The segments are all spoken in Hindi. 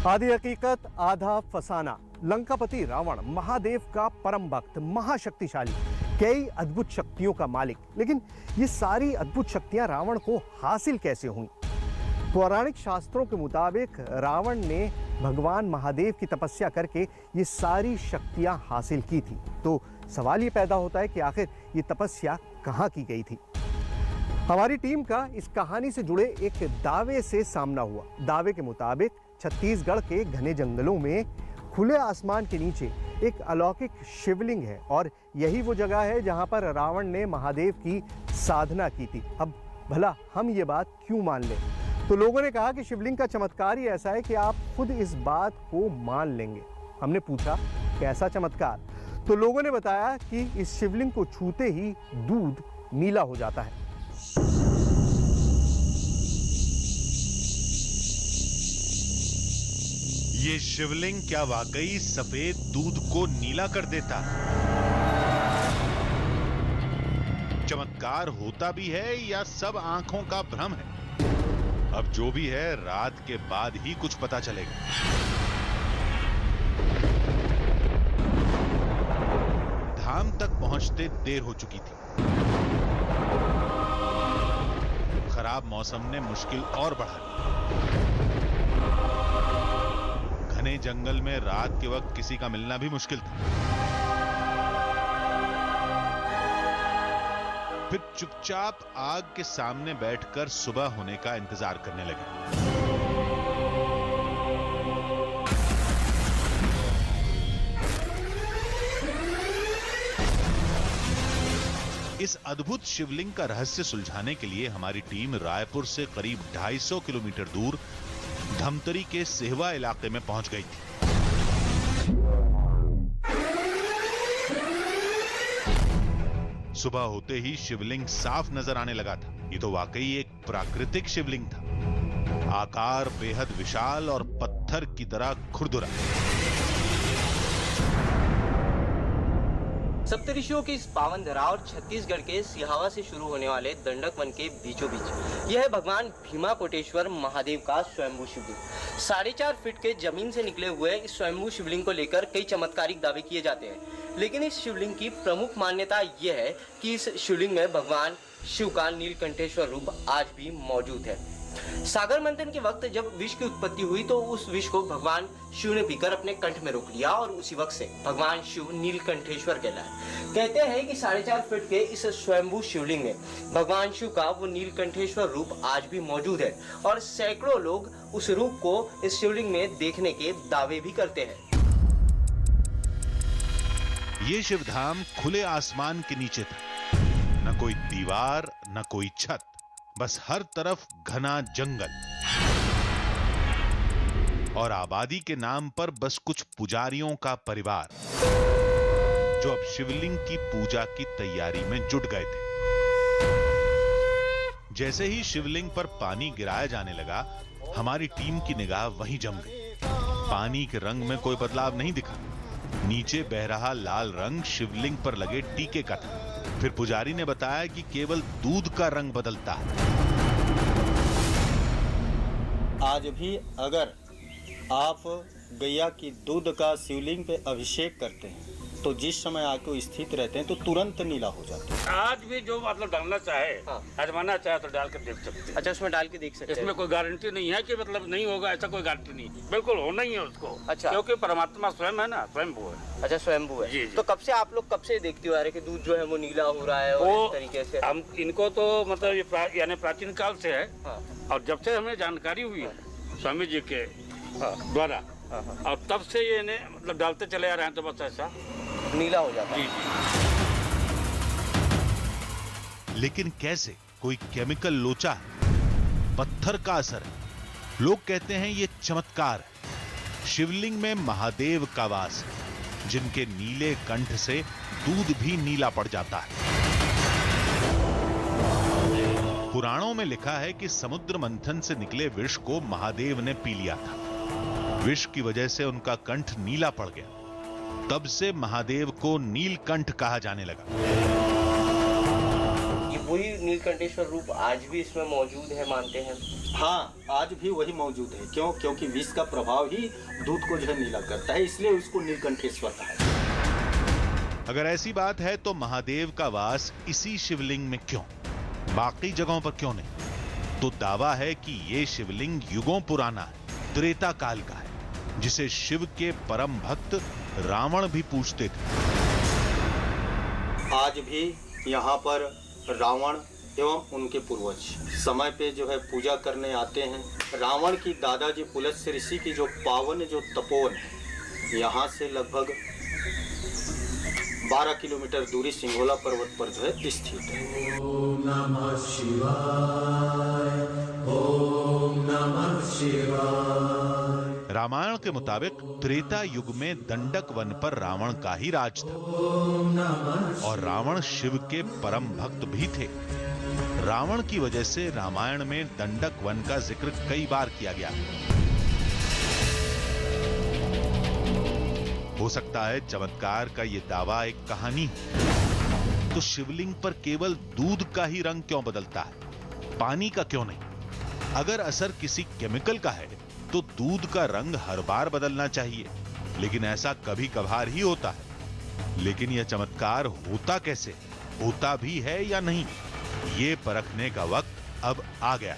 आधी हकीकत आधा फसाना। लंकापति रावण महादेव का परम भक्त, महाशक्तिशाली, कई अद्भुत शक्तियों का मालिक। लेकिन ये सारी अद्भुत शक्तियां रावण को हासिल कैसे हुई? पौराणिक शास्त्रों के मुताबिक रावण ने भगवान महादेव की तपस्या करके ये सारी शक्तियां हासिल की थी। तो सवाल ये पैदा होता है कि आखिर ये तपस्या कहाँ की गई थी? हमारी टीम का इस कहानी से जुड़े एक दावे से सामना हुआ। दावे के मुताबिक छत्तीसगढ़ के घने जंगलों में खुले आसमान के नीचे एक अलौकिक शिवलिंग है और यही वो जगह है जहां पर रावण ने महादेव की साधना की थी। अब भला हम ये बात क्यों मान लें? तो लोगों ने कहा कि शिवलिंग का चमत्कार ही ऐसा है कि आप खुद इस बात को मान लेंगे। हमने पूछा कैसा चमत्कार? तो लोगों ने बताया कि इस शिवलिंग को छूते ही दूध नीला हो जाता है। ये शिवलिंग क्या वाकई सफेद दूध को नीला कर देता है? चमत्कार होता भी है या सब आंखों का भ्रम है? अब जो भी है, रात के बाद ही कुछ पता चलेगा। धाम तक पहुंचते देर हो चुकी थी। खराब मौसम ने मुश्किल और बढ़ा दी। घने जंगल में रात के वक्त किसी का मिलना भी मुश्किल था। फिर चुपचाप आग के सामने बैठकर सुबह होने का इंतजार करने लगे। इस अद्भुत शिवलिंग का रहस्य सुलझाने के लिए हमारी टीम रायपुर से करीब 250 किलोमीटर दूर धमतरी के सेहवा इलाके में पहुंच गई थी। सुबह होते ही शिवलिंग साफ नजर आने लगा था। ये तो वाकई एक प्राकृतिक शिवलिंग था। आकार बेहद विशाल और पत्थर की तरह खुरदुरा। सप्तऋषियों की इस पावन धरा और छत्तीसगढ़ के सिहावा से शुरू होने वाले दंडक वन के बीचों बीच यह है भगवान भीमा कोटेश्वर महादेव का स्वयंभू शिवलिंग। 4.5 फीट के जमीन से निकले हुए इस स्वयंभू शिवलिंग को लेकर कई चमत्कारिक दावे किए जाते हैं। लेकिन इस शिवलिंग की प्रमुख मान्यता यह है कि इस शिवलिंग में भगवान शिव का नीलकंठेश्वर रूप आज भी मौजूद है। सागर मंथन के वक्त जब विष की उत्पत्ति हुई तो उस विष को भगवान शिव ने पीकर अपने कंठ में रोक लिया और उसी वक्त से भगवान शिव नीलकंठेश्वर कहलाए। कहते हैं कि 4.5 फीट के इस स्वयंभू शिवलिंग में भगवान शिव का वो नीलकंठेश्वर रूप आज भी मौजूद है और सैकड़ों लोग उस रूप को इस शिवलिंग में देखने के दावे भी करते हैं। ये शिवधाम खुले आसमान के नीचे था। न कोई दीवार, न कोई छत, बस हर तरफ घना जंगल और आबादी के नाम पर बस कुछ पुजारियों का परिवार जो अब शिवलिंग की पूजा की तैयारी में जुट गए थे। जैसे ही शिवलिंग पर पानी गिराया जाने लगा, हमारी टीम की निगाह वहीं जम गई। पानी के रंग में कोई बदलाव नहीं दिखा। नीचे बह रहा लाल रंग शिवलिंग पर लगे टीके का था। फिर पुजारी ने बताया कि केवल दूध का रंग बदलता है। आज भी अगर आप गैया की दूध का शिवलिंग पे अभिषेक करते हैं तो जिस समय आके स्थित रहते हैं तो तुरंत नीला हो जाता है। आज भी जो मतलब डालना चाहे, आजमाना चाहे तो डाल कर देख सकते हैं। अच्छा, उसमें डाल के देख सकते हैं। इसमें कोई गारंटी नहीं है कि मतलब नहीं होगा, ऐसा कोई गारंटी नहीं। बिल्कुल होना ही है उसको। अच्छा, क्योंकि परमात्मा स्वयं है ना, स्वयंभू है। अच्छा, स्वयंभू है। जी। तो कब से आप लोग देखते हो आ रहे कि दूध जो है वो नीला हो रहा है और इस तरीके से? हम इनको तो मतलब यानी प्राचीन काल से है। और जब से हमें जानकारी हुई है स्वामी जी के द्वारा, और तब से ये मतलब डालते चले आ रहे हैं तो बस ऐसा नीला हो जाता है। जी। लेकिन कैसे? कोई केमिकल लोचा है? पत्थर का असर है? लोग कहते हैं ये चमत्कार है। शिवलिंग में महादेव का वास है, जिनके नीले कंठ से दूध भी नीला पड़ जाता है। पुराणों में लिखा है कि समुद्र मंथन से निकले विष को महादेव ने पी लिया था। विष की वजह से उनका कंठ नीला पड़ गया। तब से महादेव को नीलकंठ कहा जाने लगा। ये वो वही नीलकंठेश्वर रूप आज भी इसमें मौजूद है मानते हैं? हाँ, आज भी वही मौजूद है। क्यों? क्योंकि विष का प्रभाव ही दूध को जो है नीला करता है, इसलिए उसको नीलकंठेश्वर कहा है। अगर ऐसी बात है तो महादेव का वास इसी शिवलिंग में क्यों, बाकी जगहों पर क्यों नहीं? तो दावा है कि ये शिवलिंग युगों पुराना है, त्रेता काल का है, जिसे शिव के परम भक्त रावण भी पूजते थे। आज भी यहाँ पर रावण एवं उनके पूर्वज समय पे जो है पूजा करने आते हैं। रावण की दादाजी पुलत्स्य ऋषि की जो पावन जो तपोवन है, यहाँ से लगभग 12 किलोमीटर दूरी सिंगोला पर्वत पर जो है स्थित है। ओम नमः शिवाय, ओम नमः शिवाय। रामायण के मुताबिक त्रेता युग में दंडक वन पर रावण का ही राज था और रावण शिव के परम भक्त भी थे। रावण की वजह से रामायण में दंडक वन का जिक्र कई बार किया गया। हो सकता है चमत्कार का यह दावा एक कहानी हो। तो शिवलिंग पर केवल दूध का ही रंग क्यों बदलता है, पानी का क्यों नहीं? अगर असर किसी केमिकल का है तो दूध का रंग हर बार बदलना चाहिए, लेकिन ऐसा कभी कभार ही होता है। लेकिन यह चमत्कार होता कैसे, होता भी है या नहीं, ये परखने का वक्त अब आ गया।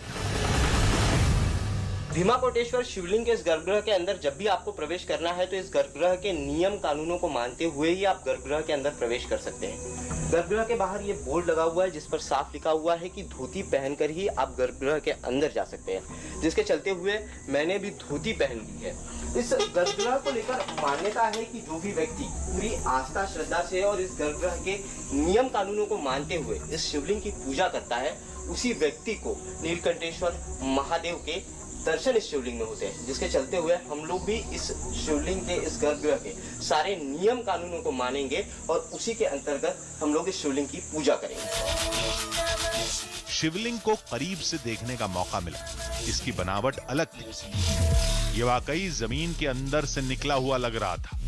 भीमा कोटेश्वर शिवलिंग के इस गर्भगृह के अंदर जब भी आपको प्रवेश करना है तो इस गर्भगृह के नियम कानूनों को मानते हुए ही आप गर्भगृह के अंदर प्रवेश कर सकते हैं। गर्भगृह के बाहर ये बोर्ड लगा हुआ है जिस पर साफ लिखा हुआ है कि धोती पहनकर ही आप गर्भगृह के अंदर जा सकते हैं, जिसके चलते हुए मैंने भी धोती पहन ली है। इस गर्भगृह को लेकर मान्यता है कि जो भी व्यक्ति पूरी आस्था श्रद्धा से और इस गर्भगृह के नियम कानूनों को मानते हुए इस शिवलिंग की पूजा करता है, उसी व्यक्ति को नीलकंठेश्वर महादेव के दर्शन इस शिवलिंग में होते हैं, जिसके चलते हुए हम लोग भी इस शिवलिंग के इस गर्भगृह के सारे नियम कानूनों को मानेंगे और उसी के अंतर्गत हम लोग इस शिवलिंग की पूजा करेंगे। शिवलिंग को करीब से देखने का मौका मिला। इसकी बनावट अलग थी, ये वाकई जमीन के अंदर से निकला हुआ लग रहा था।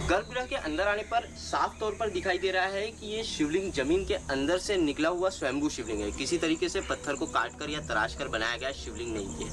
गर्भगृह के अंदर आने पर साफ तौर पर दिखाई दे रहा है कि ये शिवलिंग जमीन के अंदर से निकला हुआ स्वयंभू शिवलिंग है। किसी तरीके से पत्थर को काटकर या तराश कर बनाया गया शिवलिंग नहीं है।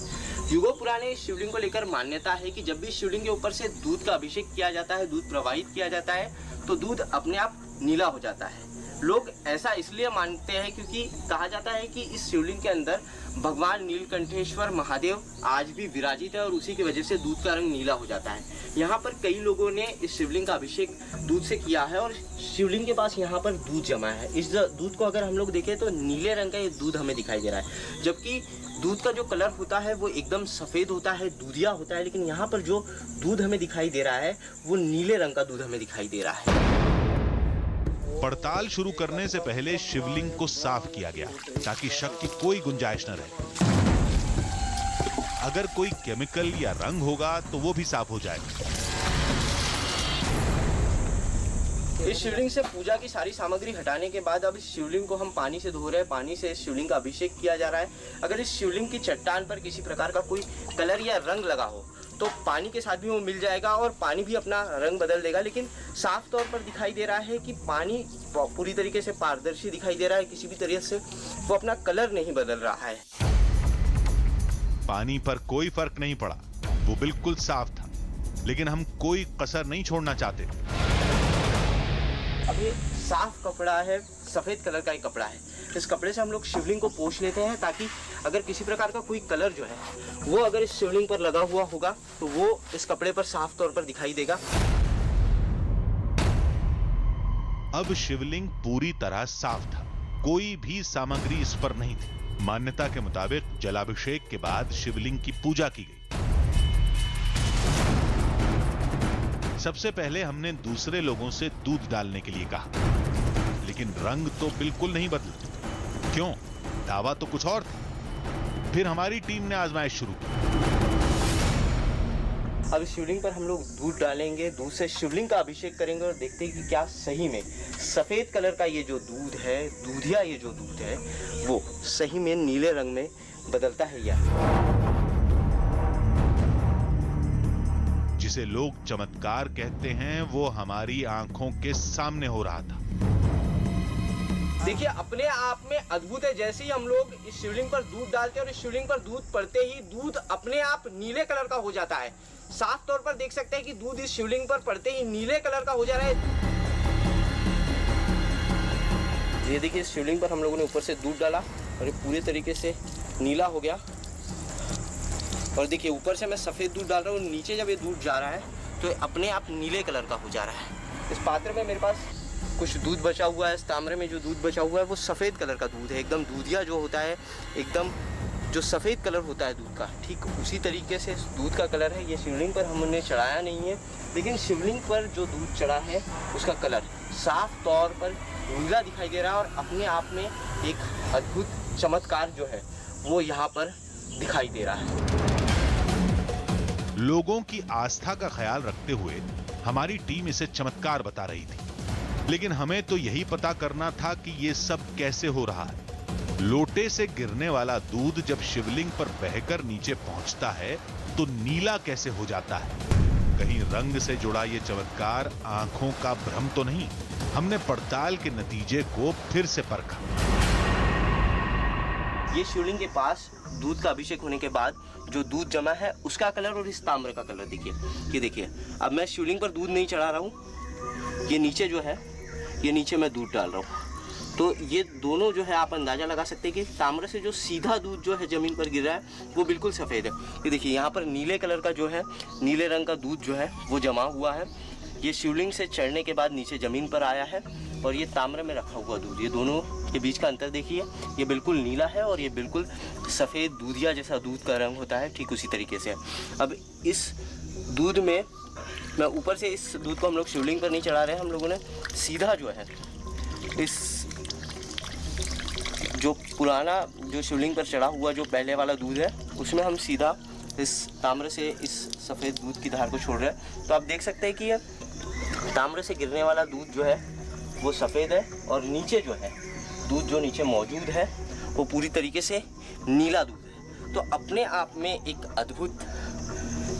युगों पुराने इस शिवलिंग को लेकर मान्यता है कि जब भी शिवलिंग के ऊपर से दूध का अभिषेक किया जाता है, दूध प्रवाहित किया जाता है, तो दूध अपने आप नीला हो जाता है। लोग ऐसा इसलिए मानते हैं क्योंकि कहा जाता है कि इस शिवलिंग के अंदर भगवान नीलकंठेश्वर महादेव आज भी विराजित है और उसी की वजह से दूध का रंग नीला हो जाता है। यहाँ पर कई लोगों ने इस शिवलिंग का अभिषेक दूध से किया है और शिवलिंग के पास यहाँ पर दूध जमा है। इस दूध को अगर हम लोग देखें तो नीले रंग का ये दूध हमें दिखाई दे रहा है, जबकि दूध का जो कलर होता है वो एकदम सफ़ेद होता है, दूधिया होता है। लेकिन यहाँ पर जो दूध हमें दिखाई दे रहा है वो नीले रंग का दूध हमें दिखाई दे रहा है। पड़ताल शुरू करने से पहले शिवलिंग को साफ किया गया ताकि शक की कोई गुंजाइश न रहे। अगर कोई केमिकल या रंग होगा तो वो भी साफ हो जाएगा। इस शिवलिंग से पूजा की सारी सामग्री हटाने के बाद अब इस शिवलिंग को हम पानी से धो रहे हैं। पानी से इस शिवलिंग का अभिषेक किया जा रहा है। अगर इस शिवलिंग की चट्टान पर किसी प्रकार का कोई कलर या रंग लगा हो तो पानी के साथ भी वो मिल जाएगा और पानी भी अपना रंग बदल देगा। लेकिन साफ तौर पर दिखाई दे रहा है कि पानी पूरी तरीके से पारदर्शी दिखाई दे रहा है, किसी भी तरीके से वो अपना कलर नहीं बदल रहा है। पानी पर कोई फर्क नहीं पड़ा, वो बिल्कुल साफ था। लेकिन हम कोई कसर नहीं छोड़ना चाहते। अब ये साफ कपड़ा है, सफेद कलर का एक कपड़ा है। इस कपड़े से हम लोग शिवलिंग को पोंछ लेते हैं ताकि अगर किसी प्रकार का कोई कलर जो है वो अगर इस शिवलिंग पर लगा हुआ होगा तो वो इस कपड़े पर साफ तौर पर दिखाई देगा। अब शिवलिंग पूरी तरह साफ था, कोई भी सामग्री इस पर नहीं थी। मान्यता के मुताबिक जलाभिषेक के बाद शिवलिंग की पूजा की गई। सबसे पहले हमने दूसरे लोगों से दूध डालने के लिए कहा, लेकिन रंग तो बिल्कुल नहीं बदला। क्यों? दावा तो कुछ और था। फिर हमारी टीम ने आजमाइश शुरू की। अब इस शिवलिंग पर हम लोग दूध डालेंगे, दूध से शिवलिंग का अभिषेक करेंगे और देखते हैं कि क्या सही में सफेद कलर का ये जो दूध है, दूधिया ये जो दूध है, वो सही में नीले रंग में बदलता है या। जिसे लोग चमत्कार कहते हैं, वो हमारी आंखों के सामने हो रहा था। देखिए अपने आप में अद्भुत है। जैसे ही हम लोग इस शिवलिंग पर दूध डालते हैं और इस शिवलिंग पर दूध पड़ते ही दूध अपने आप नीले कलर का हो जाता है। साफ तौर पर देख सकते हैं कि दूध इस शिवलिंग पर पड़ते ही नीले कलर का हो जा रहा है। ये देखिए इस शिवलिंग पर हम लोगों ने ऊपर से दूध डाला और ये पूरे तरीके से नीला हो गया। और देखिए ऊपर से मैं सफ़ेद दूध डाल रहा हूँ, नीचे जब ये दूध जा रहा है तो ये अपने आप नीले कलर का हो जा रहा है। इस पात्र में मेरे पास कुछ दूध बचा हुआ है। इस तांबरे में जो दूध बचा हुआ है वो सफ़ेद कलर का दूध है, एकदम दूधिया जो होता है, एकदम जो सफ़ेद कलर होता है दूध का, ठीक उसी तरीके से दूध का कलर है। ये शिवलिंग पर हमने चढ़ाया नहीं है, लेकिन शिवलिंग पर जो दूध चढ़ा है उसका कलर साफ तौर पर नीला दिखाई दे रहा है और अपने आप में एक अद्भुत चमत्कार जो है वो यहाँ पर दिखाई दे रहा है। लोगों की आस्था का ख्याल रखते हुए हमारी टीम इसे चमत्कार बता रही थी, लेकिन हमें तो यही पता करना था कि ये सब कैसे हो रहा है। लोटे से गिरने वाला दूध जब शिवलिंग पर बहकर नीचे पहुंचता है तो नीला कैसे हो जाता है? कहीं रंग से जुड़ा ये चमत्कार आंखों का भ्रम तो नहीं? हमने पड़ताल के नतीजे को फिर से परखा। ये शिवलिंग के पास दूध का अभिषेक होने के बाद जो दूध जमा है उसका कलर और इस ताम्र का कलर देखिए। ये देखिए अब मैं शिवलिंग पर दूध नहीं चढ़ा रहा हूँ, ये नीचे जो है ये नीचे मैं दूध डाल रहा हूँ, तो ये दोनों जो है आप अंदाज़ा लगा सकते हैं कि ताम्र से जो सीधा दूध जो है ज़मीन पर गिर रहा है वो बिल्कुल सफ़ेद है। ये देखिए यहाँ पर नीले कलर का जो है, नीले रंग का दूध जो है वो जमा हुआ है। ये शिवलिंग से चढ़ने के बाद नीचे ज़मीन पर आया है और ये ताम्र में रखा हुआ दूध, ये दोनों के बीच का अंतर देखिए, ये बिल्कुल नीला है और ये बिल्कुल सफ़ेद दूधिया जैसा दूध का रंग होता है, ठीक उसी तरीके से। अब इस दूध में मैं ऊपर से इस दूध को हम लोग शिवलिंग पर नहीं चढ़ा रहे हैं, हम लोगों ने सीधा जो है इस जो पुराना जो शिवलिंग पर चढ़ा हुआ जो पहले वाला दूध है उसमें हम सीधा इस ताम्र से इस सफ़ेद दूध की धार को छोड़ रहे हैं। तो आप देख सकते हैं कि ये ताम्र से गिरने वाला दूध जो है वो सफ़ेद है और नीचे जो है दूध जो नीचे मौजूद है वो पूरी तरीके से नीला दूध है। तो अपने आप में एक अद्भुत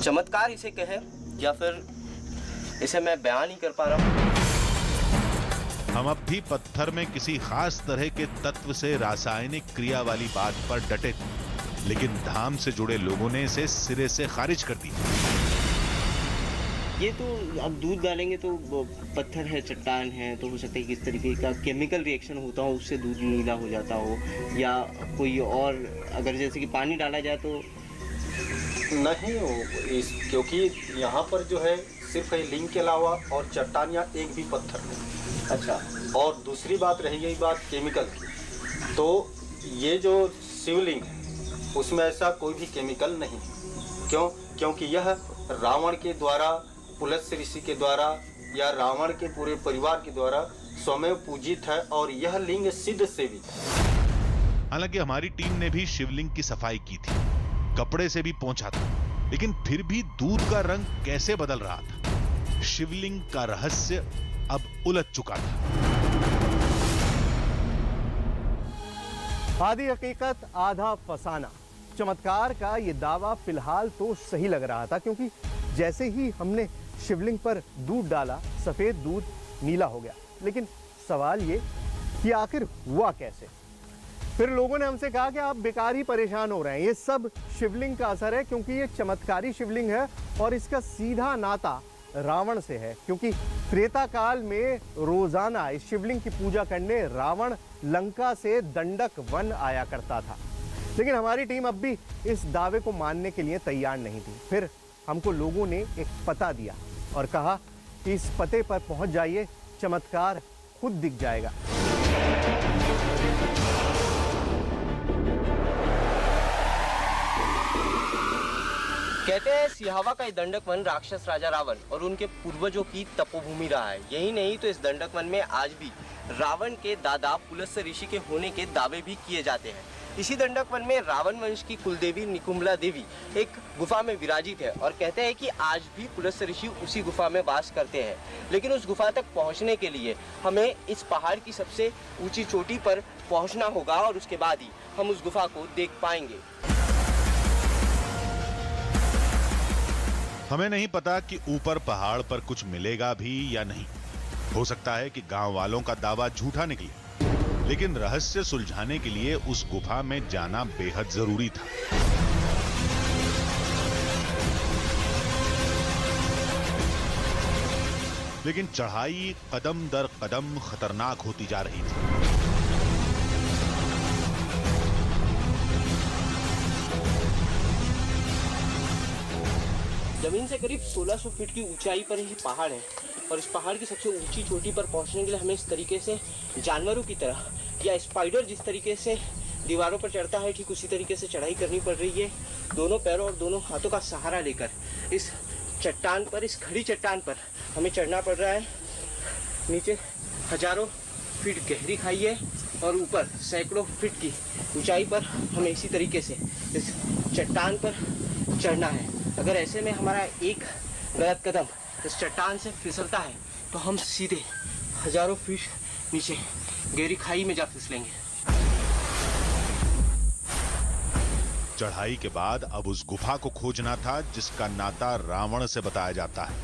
चमत्कार इसे कहे या फिर इसे मैं बयान नहीं कर पा रहा हूँ। हम अब भी पत्थर में किसी खास तरह के तत्व से रासायनिक क्रिया वाली बात पर डटे थे, लेकिन धाम से जुड़े लोगों ने इसे सिरे से खारिज कर दिया। ये तो अब दूध डालेंगे तो पत्थर है, चट्टान है, तो हो सकता है कि किस तरीके का केमिकल रिएक्शन होता हो उससे दूध नीला हो जाता हो, या कोई और अगर जैसे कि पानी डाला जाए तो नहीं हो क्योंकि यहाँ पर जो है सिर्फ लिंग के अलावा और चट्टान या एक भी पत्थर नहीं। अच्छा, और दूसरी बात रही गई बात केमिकल की, तो ये जो शिवलिंग है उसमें ऐसा कोई भी केमिकल नहीं। क्यों? क्योंकि यह रावण के द्वारा, पुलत्स्य ऋषि के द्वारा या रावण के पूरे परिवार के द्वारा स्वयं पूजित है और यह लिंग सिद्ध सेवित है। हालांकि हमारी टीम ने भी शिवलिंग की सफाई की थी, कपड़े से भी पोंछा था, लेकिन फिर भी दूध का रंग कैसे बदल रहा था? शिवलिंग का रहस्य अब उलझ चुका था। आधी हकीकत आधा फसाना। चमत्कार का ये दावा फिलहाल तो सही लग रहा था, क्योंकि जैसे ही हमने शिवलिंग पर दूध डाला सफेद दूध नीला हो गया। लेकिन सवाल ये कि आखिर हुआ कैसे? फिर लोगों ने हमसे कहा कि आप बेकार ही परेशान हो रहे हैं, ये सब शिवलिंग का असर है, क्योंकि ये चमत्कारी शिवलिंग है और इसका सीधा नाता रावण से है। क्योंकि त्रेता काल में रोजाना इस शिवलिंग की पूजा करने रावण लंका से दंडक वन आया करता था। लेकिन हमारी टीम अब भी इस दावे को मानने के लिए तैयार नहीं थी। फिर हमको लोगों ने एक पता दिया और कहा कि इस पते पर पहुंच जाइए, चमत्कार खुद दिख जाएगा। कहते हैं सिहावा का दंडक वन राक्षस राजा रावण और उनके पूर्वजों की तपोभूमि रहा है। यही नहीं तो इस दंडक वन में आज भी रावण के दादा पुलत्स्य ऋषि के होने के दावे भी किए जाते हैं। इसी दंडक वन में रावण वंश की कुलदेवी निकुंभला देवी एक गुफा में विराजित है और कहते हैं कि आज भी पुलत्स्य ऋषि उसी गुफा में वास करते हैं। लेकिन उस गुफा तक पहुंचने के लिए हमें इस पहाड़ की सबसे ऊंची चोटी पर पहुंचना होगा और उसके बाद ही हम उस गुफा को देख पाएंगे। हमें नहीं पता कि ऊपर पहाड़ पर कुछ मिलेगा भी या नहीं। हो सकता है कि गांव वालों का दावा झूठा निकले, लेकिन रहस्य सुलझाने के लिए उस गुफा में जाना बेहद जरूरी था। लेकिन चढ़ाई कदम दर कदम खतरनाक होती जा रही थी। जमीन से करीब 1600 फीट की ऊंचाई पर ही पहाड़ है और इस पहाड़ की सबसे ऊंची चोटी पर पहुंचने के लिए हमें इस तरीके से जानवरों की तरह या स्पाइडर जिस तरीके से दीवारों पर चढ़ता है ठीक उसी तरीके से चढ़ाई करनी पड़ रही है। दोनों पैरों और दोनों हाथों का सहारा लेकर इस चट्टान पर, इस खड़ी चट्टान पर हमें चढ़ना पड़ रहा है। नीचे हजारों फीट गहरी खाई है और ऊपर सैकड़ों फीट की ऊंचाई पर हमें इसी तरीके से इस चट्टान पर चढ़ना है। अगर ऐसे में हमारा एक गलत कदम इस चट्टान से फिसलता है तो हम सीधे हजारों फीट नीचे गहरी खाई में जा फिसलेंगे। चढ़ाई के बाद अब उस गुफा को खोजना था जिसका नाता रावण से बताया जाता है।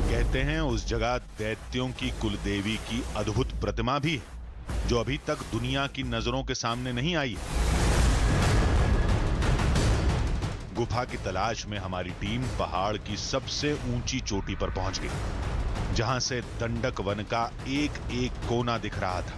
कहते हैं उस जगह दैत्यों की कुलदेवी की अद्भुत प्रतिमा भी है जो अभी तक दुनिया की नजरों के सामने नहीं आई है। गुफा की तलाश में हमारी टीम पहाड़ की सबसे ऊंची चोटी पर पहुंच गई, जहां से दंडक वन का एक एक कोना दिख रहा था।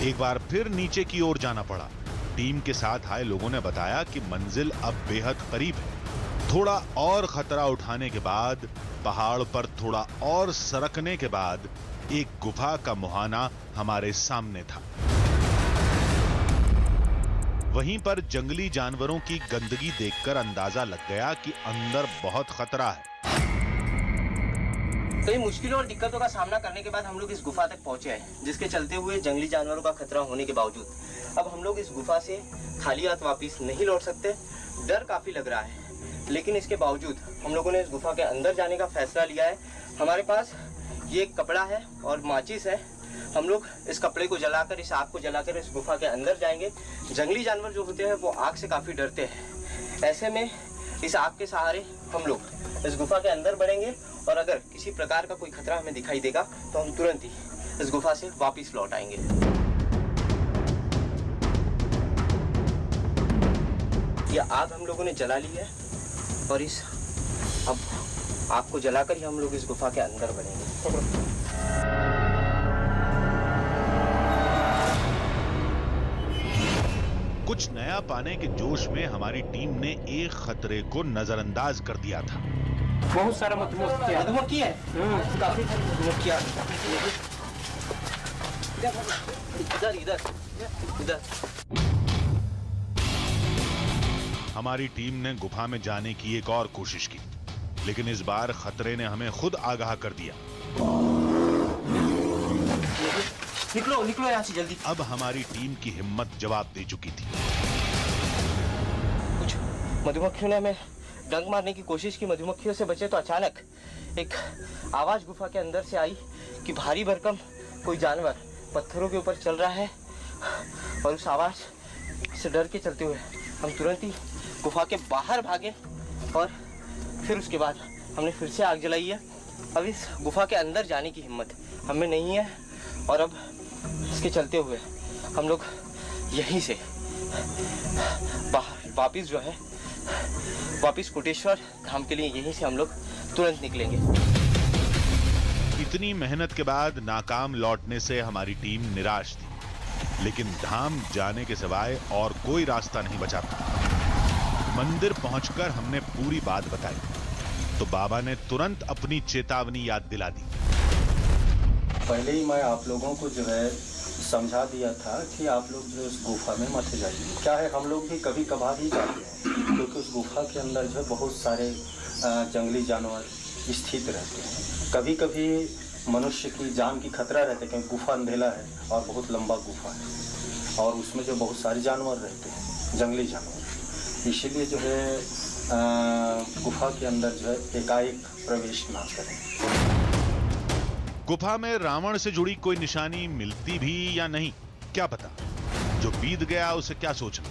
एक बार फिर नीचे की ओर जाना पड़ा। टीम के साथ आए लोगों ने बताया कि मंजिल अब बेहद करीब है। थोड़ा और खतरा उठाने के बाद, पहाड़ पर थोड़ा और सरकने के बाद एक गुफा का मुहाना हमारे सामने था। वहीं पर जंगली जानवरों की गंदगी देखकर अंदाजा लग गया कि अंदर बहुत खतरा है। कई मुश्किलों और दिक्कतों का सामना करने के बाद हम लोग इस गुफा तक पहुंचे हैं, जिसके चलते हुए जंगली जानवरों का खतरा होने के बावजूद अब हम लोग इस गुफा से खाली हाथ वापस नहीं लौट सकते। डर काफी लग रहा है, लेकिन इसके बावजूद हम लोगों ने इस गुफा के अंदर जाने का फैसला लिया है। हमारे पास ये एक कपड़ा है और माचिस है। हम लोग इस कपड़े को जलाकर, इस आग को जलाकर इस गुफा के अंदर जाएंगे। जंगली जानवर जो होते हैं वो आग से काफी डरते हैं। ऐसे में इस आग के सहारे हम लोग इस गुफा के अंदर बढ़ेंगे और अगर किसी प्रकार का कोई खतरा हमें दिखाई देगा तो हम तुरंत ही इस गुफा से वापस लौट आएंगे। यह आग हम लोगों ने जला ली है और इस अब आग को जलाकर ही हम लोग इस गुफा के अंदर बढ़ेंगे। कुछ नया पाने के जोश में हमारी टीम ने एक खतरे को नजरअंदाज कर दिया था। बहुत सारा मधुमक्खी है। काफी मधुमक्खियाँ इधर इधर इधर। हमारी टीम ने गुफा में जाने की एक और कोशिश की, लेकिन इस बार खतरे ने हमें खुद आगाह कर दिया। निकलो निकलो यहाँ से जल्दी। अब हमारी टीम की हिम्मत जवाब दे चुकी थी। कुछ मधुमक्खियों ने हमें डंक मारने की कोशिश की। मधुमक्खियों से बचे तो अचानक एक आवाज गुफा के अंदर से आई कि भारी भरकम कोई जानवर पत्थरों के ऊपर चल रहा है। और उस आवाज से डर के चलते हुए हम तुरंत ही गुफा के बाहर भागे और फिर उसके बाद हमने फिर से आग जलाई है। अब इस गुफा के अंदर जाने की हिम्मत हमें नहीं है और अब इसके चलते हुए हम लोग यहीं से वापिस जो है वापिस कोटेश्वर धाम के लिए यहीं से हम लोग तुरंत निकलेंगे। इतनी मेहनत के बाद नाकाम लौटने से हमारी टीम निराश थी, लेकिन धाम जाने के सिवाय और कोई रास्ता नहीं बचा था। मंदिर पहुंचकर हमने पूरी बात बताई तो बाबा ने तुरंत अपनी चेतावनी याद दिला दी। पहले ही मैं आप लोगों को जो है समझा दिया था कि आप लोग जो उस गुफा में मत जाइए। क्या है, हम लोग भी कभी कभार ही जाते हैं क्योंकि उस गुफा के अंदर जो है बहुत सारे जंगली जानवर स्थित रहते हैं। कभी कभी मनुष्य की जान की खतरा रहता है क्योंकि गुफा अंधेला है और बहुत लंबा गुफा है और उसमें जो बहुत सारे जानवर रहते हैं, जंगली जानवर। इसीलिए जो है गुफा के अंदर जो है एकाएक प्रवेश ना करें। गुफा में रावण से जुड़ी कोई निशानी मिलती भी या नहीं, क्या पता। जो बीत गया उसे क्या सोचना,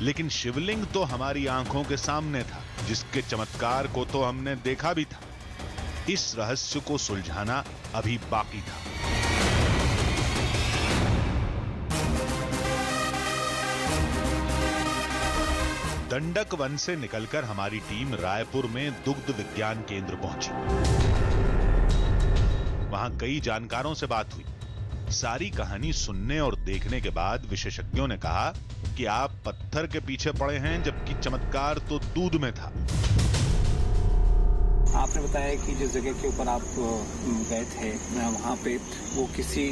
लेकिन शिवलिंग तो हमारी आंखों के सामने था, जिसके चमत्कार को तो हमने देखा भी था। इस रहस्य को सुलझाना अभी बाकी था। दंडक वन से निकलकर हमारी टीम रायपुर में दुग्ध विज्ञान केंद्र पहुंची। वहां कई जानकारों से बात हुई। सारी कहानी सुनने और देखने के बाद विशेषज्ञों ने कहा कि आप पत्थर के पीछे पड़े हैं, जबकि चमत्कार तो दूध में था। आपने बताया कि जिस जगह के ऊपर आप गए थे वहाँ पे वो किसी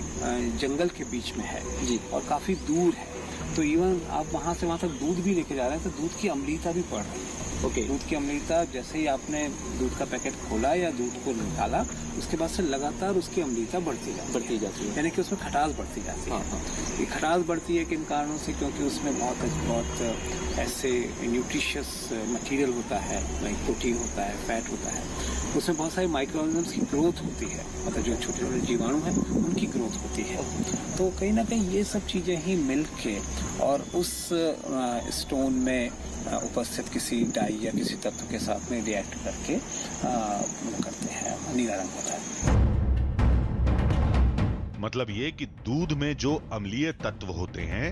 जंगल के बीच में है जी, और काफी दूर है। तो इवन आप वहाँ से वहाँ तक दूध भी लेके जा रहे हैं, तो दूध की अम्लीयता भी बढ़ रही है। ओके, दूध की अम्लीयता, जैसे ही आपने दूध का पैकेट खोला या दूध को निकाला, उसके बाद से लगातार उसकी अम्लीयता बढ़ती जाती है, यानी कि उसमें खटास बढ़ती जाती है। ये खटास बढ़ती है किन कारणों से? क्योंकि उसमें बहुत ऐसे न्यूट्रिशियस मटेरियल होता है, प्रोटीन होता है, फैट होता है, उसमें बहुत सारे माइक्रो ऑर्गेनिजम्स की ग्रोथ होती है, मतलब जो छोटे छोटे जीवाणु हैं उनकी ग्रोथ होती है। तो कहीं ना कहीं ये सब चीज़ें ही मिल के और उस स्टोन में उपस्थित किसी डाई या किसी तत्व के साथ में रिएक्ट करके करते हैं, नीला रंग होता है। मतलब ये कि दूध में जो अम्लीय तत्व होते हैं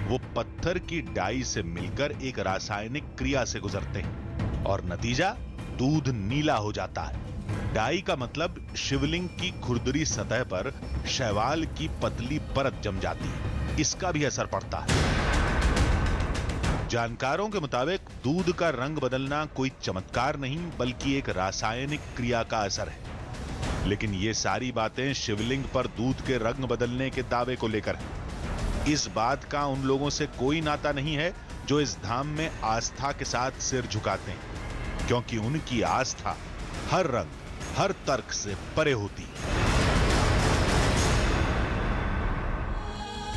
वो पत्थर की डाई से मिलकर एक रासायनिक क्रिया से गुजरते हैं और नतीजा दूध नीला हो जाता है। डाई का मतलब शिवलिंग की खुरदरी सतह पर शैवाल की पतली परत जम जाती है, इसका भी असर पड़ता है। जानकारों के मुताबिक दूध का रंग बदलना कोई चमत्कार नहीं, बल्कि एक रासायनिक क्रिया का असर है। लेकिन ये सारी बातें शिवलिंग पर दूध के रंग बदलने के दावे को लेकर है। इस बात का उन लोगों से कोई नाता नहीं है जो इस धाम में आस्था के साथ सिर झुकाते हैं, क्योंकि उनकी आस्था हर रंग, हर तर्क से परे होती है।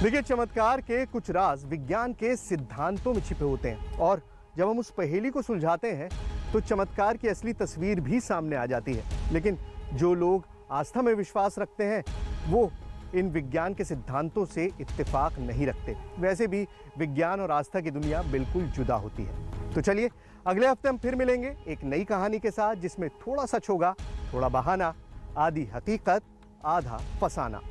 देखिए, चमत्कार के कुछ राज विज्ञान के सिद्धांतों में छिपे होते हैं, और जब हम उस पहेली को सुलझाते हैं तो चमत्कार की असली तस्वीर भी सामने आ जाती है। लेकिन जो लोग आस्था में विश्वास रखते हैं वो इन विज्ञान के सिद्धांतों से इत्तेफाक नहीं रखते। वैसे भी विज्ञान और आस्था की दुनिया बिल्कुल जुदा होती है। तो चलिए, अगले हफ्ते हम फिर मिलेंगे एक नई कहानी के साथ, जिसमें थोड़ा सच होगा, थोड़ा बहाना, आधी हकीकत, आधा फसाना।